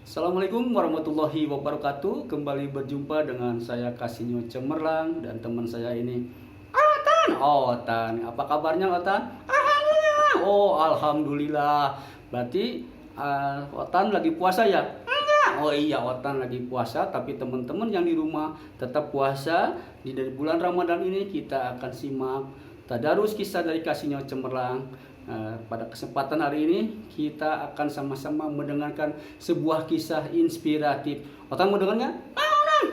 Assalamualaikum warahmatullahi wabarakatuh. Kembali berjumpa dengan saya Kasinyo Cemerlang dan teman saya ini Otan. Otan, apa kabarnya Otan? Alhamdulillah. Oh, alhamdulillah. Berarti Otan lagi puasa ya? Enggak. Oh iya, Otan lagi puasa, tapi teman-teman yang di rumah tetap puasa. Dari bulan Ramadan ini kita akan simak tadarus kisah dari Kasinyo Cemerlang. Pada kesempatan hari ini kita akan sama-sama mendengarkan sebuah kisah inspiratif. Otan mau dengarnya?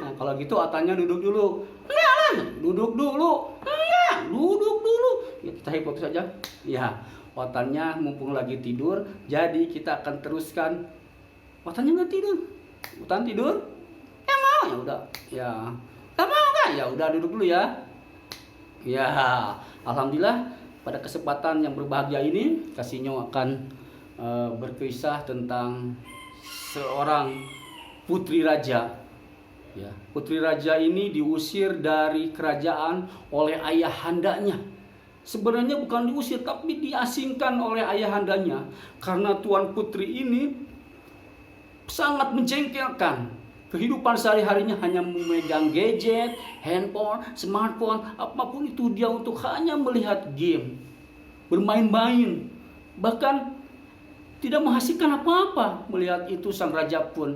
Nah, kalau gitu Otannya duduk dulu. Enggak lah, duduk dulu. Enggak, duduk dulu. Ya, kita hipnotis saja. Ya, Otannya mumpung lagi tidur, jadi kita akan teruskan. Otannya nggak tidur. Otan tidur? Ya mau. Ya udah. Ya. Nggak mau kan? Ya udah duduk dulu ya. Ya, alhamdulillah. Pada kesempatan yang berbahagia ini, Kasinyo akan berkisah tentang seorang putri raja. Ya, putri raja ini diusir dari kerajaan oleh ayahandanya. Sebenarnya bukan diusir, tapi diasingkan oleh ayahandanya karena tuan putri ini sangat menjengkelkan. Kehidupan sehari-harinya hanya memegang gadget, handphone, smartphone, apapun itu dia untuk hanya melihat game, bermain-main, bahkan tidak menghasilkan apa-apa. Melihat itu sang raja pun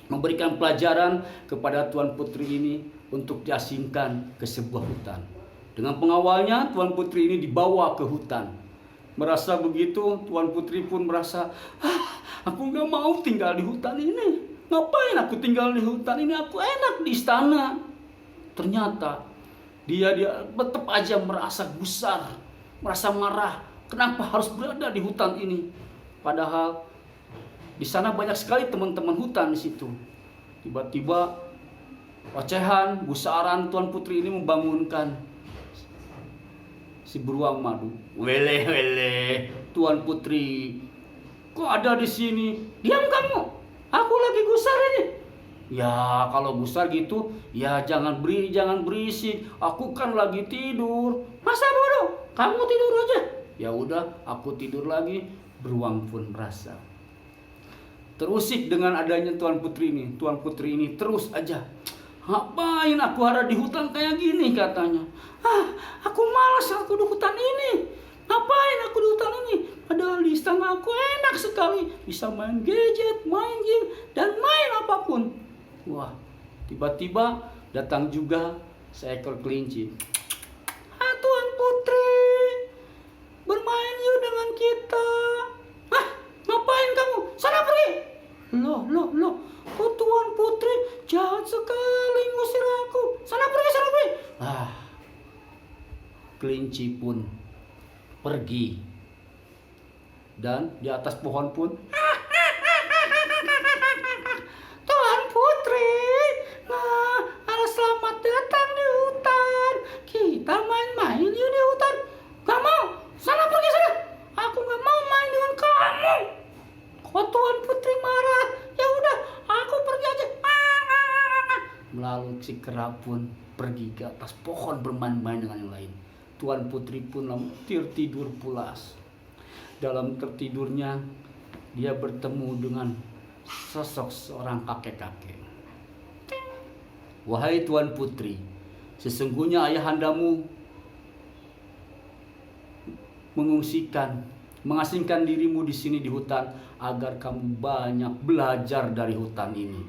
memberikan pelajaran kepada tuan putri ini untuk diasingkan ke sebuah hutan. Dengan pengawalnya, tuan putri ini dibawa ke hutan. Merasa begitu, tuan putri pun merasa, aku gak mau tinggal di hutan ini. Ngapain aku tinggal di hutan ini? Aku enak di istana. Ternyata dia tetap aja merasa gusar, merasa marah. Kenapa harus berada di hutan ini? Padahal di sana banyak sekali teman-teman hutan di situ. Tiba-tiba ocehan, gusaran tuan putri ini membangunkan si beruang madu. Wele wele, tuan putri, kok ada di sini? Diam kamu. Aku lagi gusar ini. Ya kalau gusar gitu, ya jangan berisik. Aku kan lagi tidur. Masa bodoh? Kamu tidur aja. Ya udah, aku tidur lagi. Beruang pun merasa terusik dengan adanya tuan putri ini. Tuan putri ini terus aja, ngapain aku ada di hutan kayak gini katanya. Aku malas aku di hutan ini. Ngapain aku di hutan ini? Padahal di istana aku enak sekali. Bisa main gadget, main game, dan main apapun. Wah, tiba-tiba datang juga seekor kelinci. Tuan putri, bermain yuk dengan kita. Ngapain kamu? Sana pergi. Loh. Kok tuan putri jahat sekali ngusir aku. Sana pergi. Kelinci pun pergi, dan di atas pohon pun Tuan putri, selamat datang di hutan. Kita main-main yuk di hutan. Gak mau, sana pergi sana. Aku gak mau main dengan kamu. Kok tuan putri marah? Ya udah, aku pergi aja. Lalu si kera pun pergi ke atas pohon bermain-main dengan yang lain. Tuan putri pun tertidur pulas. Dalam tertidurnya, dia bertemu dengan sosok seorang kakek-kakek. Wahai tuan putri, sesungguhnya ayahandamu mengasingkan dirimu di sini di hutan agar kamu banyak belajar dari hutan ini.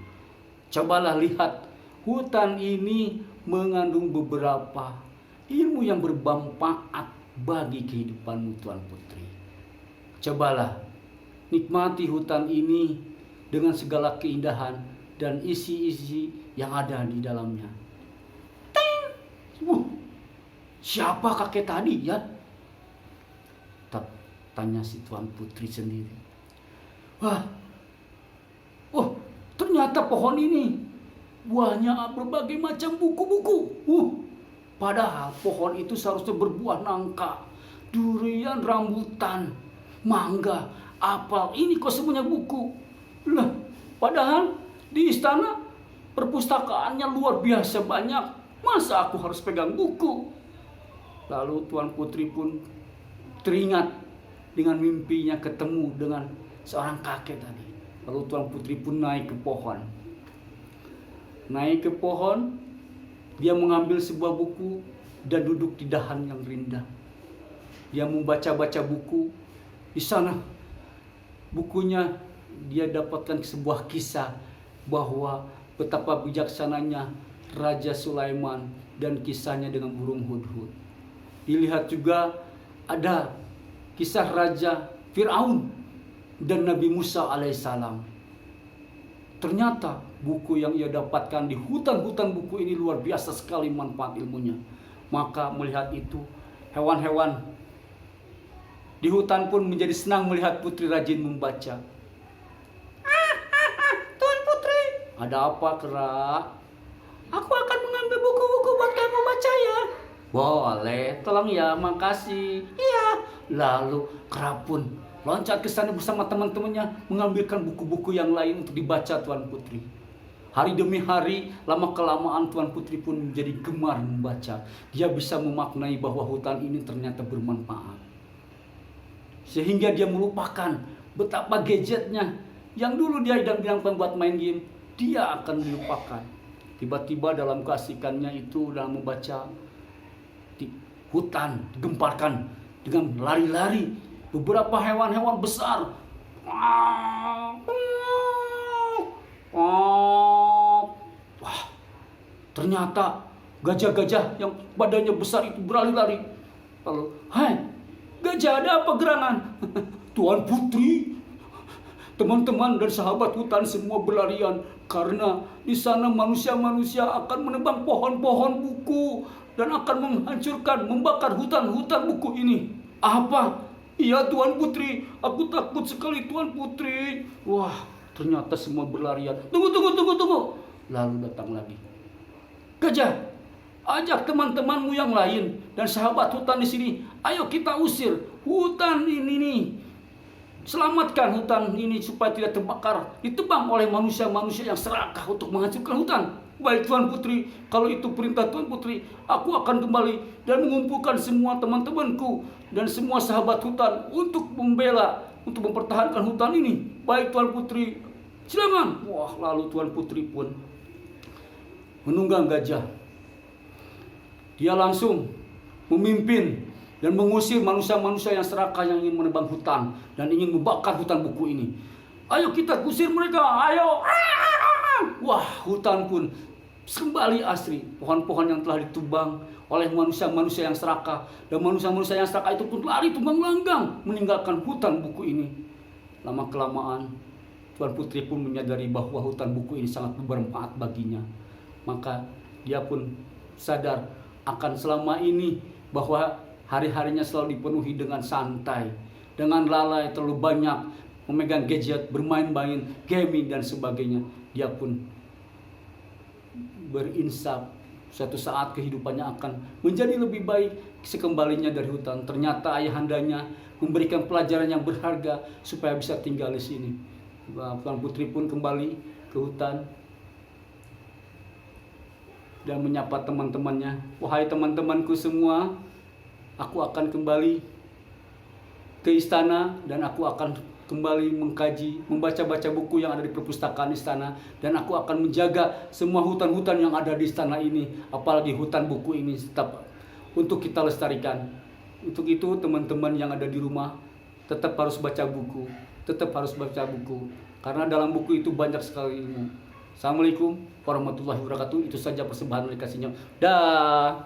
Cobalah lihat, hutan ini mengandung beberapa ilmu yang bermanfaat bagi kehidupanmu tuan putri. Cobalah nikmati hutan ini dengan segala keindahan dan isi-isi yang ada di dalamnya. Siapa kakek tadi ya? Tanya si tuan putri sendiri. Ternyata pohon ini buahnya berbagai macam buku-buku. Padahal pohon itu seharusnya berbuah nangka, durian, rambutan, mangga, apel. Ini kok semuanya buku. Lah, padahal di istana perpustakaannya luar biasa banyak. Masa aku harus pegang buku? Lalu tuan putri pun teringat dengan mimpinya ketemu dengan seorang kakek tadi. Lalu Tuan Putri pun naik ke pohon. Naik ke pohon, dia mengambil sebuah buku dan duduk di dahan yang rindang. Dia membaca-baca buku. Di sana bukunya dia dapatkan sebuah kisah bahwa betapa bijaksananya Raja Sulaiman dan kisahnya dengan burung hudhud. Dilihat juga ada kisah Raja Fir'aun dan Nabi Musa alaihissalam. Ternyata buku yang ia dapatkan di hutan-hutan buku ini luar biasa sekali manfaat ilmunya. Maka melihat itu, hewan-hewan di hutan pun menjadi senang melihat putri rajin membaca. Tuan Putri, ada apa, Kera? Aku akan mengambil buku-buku buat kamu baca ya. Boleh, tolong ya, makasih. Iya. Lalu Kera pun loncat ke sana bersama teman-temannya mengambilkan buku-buku yang lain untuk dibaca Tuan Putri. Hari demi hari, lama-kelamaan Tuan Putri pun menjadi gemar membaca. Dia bisa memaknai bahwa hutan ini ternyata bermanfaat. Sehingga dia melupakan betapa gadgetnya yang dulu dia idam-idamkan buat main game. Dia akan melupakan. Tiba-tiba dalam keasikannya itu dalam membaca, di hutan digemparkan dengan lari-lari beberapa hewan-hewan besar. Wah, ternyata gajah-gajah yang badannya besar itu berlari-lari. Lalu, hai, gajah, ada apa gerangan? Tuan Putri, teman-teman dan sahabat hutan semua berlarian karena di sana manusia-manusia akan menebang pohon-pohon buku dan akan menghancurkan, membakar hutan-hutan buku ini. Apa? Iya Tuan Putri, aku takut sekali Tuan Putri. Wah, ternyata semua berlarian. Tunggu. Lalu datang lagi. Gajah, ajak teman-temanmu yang lain dan sahabat hutan di sini. Ayo kita usir hutan ini nih. Selamatkan hutan ini supaya tidak terbakar, ditebang oleh manusia-manusia yang serakah untuk menghancurkan hutan. Baik Tuan Putri, kalau itu perintah Tuan Putri, aku akan kembali dan mengumpulkan semua teman-temanku dan semua sahabat hutan untuk membela, untuk mempertahankan hutan ini. Baik Tuan Putri, silakan. Wah, lalu Tuan Putri pun menunggang gajah. Dia langsung memimpin dan mengusir manusia-manusia yang serakah yang ingin menebang hutan dan ingin membakar hutan buku ini. Ayo kita usir mereka, ayo. Wah, hutan pun kembali asri. Pohon-pohon yang telah ditebang oleh manusia-manusia yang serakah dan manusia-manusia yang serakah itu pun lari tunggang langgang meninggalkan hutan buku ini. Lama-kelamaan Tuan Putri pun menyadari bahwa hutan buku ini sangat bermanfaat baginya. Maka dia pun sadar akan selama ini bahwa hari-harinya selalu dipenuhi dengan santai, dengan lalai, terlalu banyak memegang gadget, bermain-main, gaming dan sebagainya. Dia pun berinsaf suatu saat kehidupannya akan menjadi lebih baik sekembalinya dari hutan. Ternyata ayahandanya memberikan pelajaran yang berharga supaya bisa tinggal di sini. Tuan Putri pun kembali ke hutan dan menyapa teman-temannya. Wahai teman-temanku semua, aku akan kembali ke istana dan aku akan kembali mengkaji, membaca-baca buku yang ada di perpustakaan istana, dan aku akan menjaga semua hutan-hutan yang ada di istana ini, apalagi hutan buku ini tetap untuk kita lestarikan. Untuk itu teman-teman yang ada di rumah tetap harus baca buku, karena dalam buku itu banyak sekali ilmu. Assalamualaikum warahmatullahi wabarakatuh. Itu saja persembahan dari Kasihnya. Dah.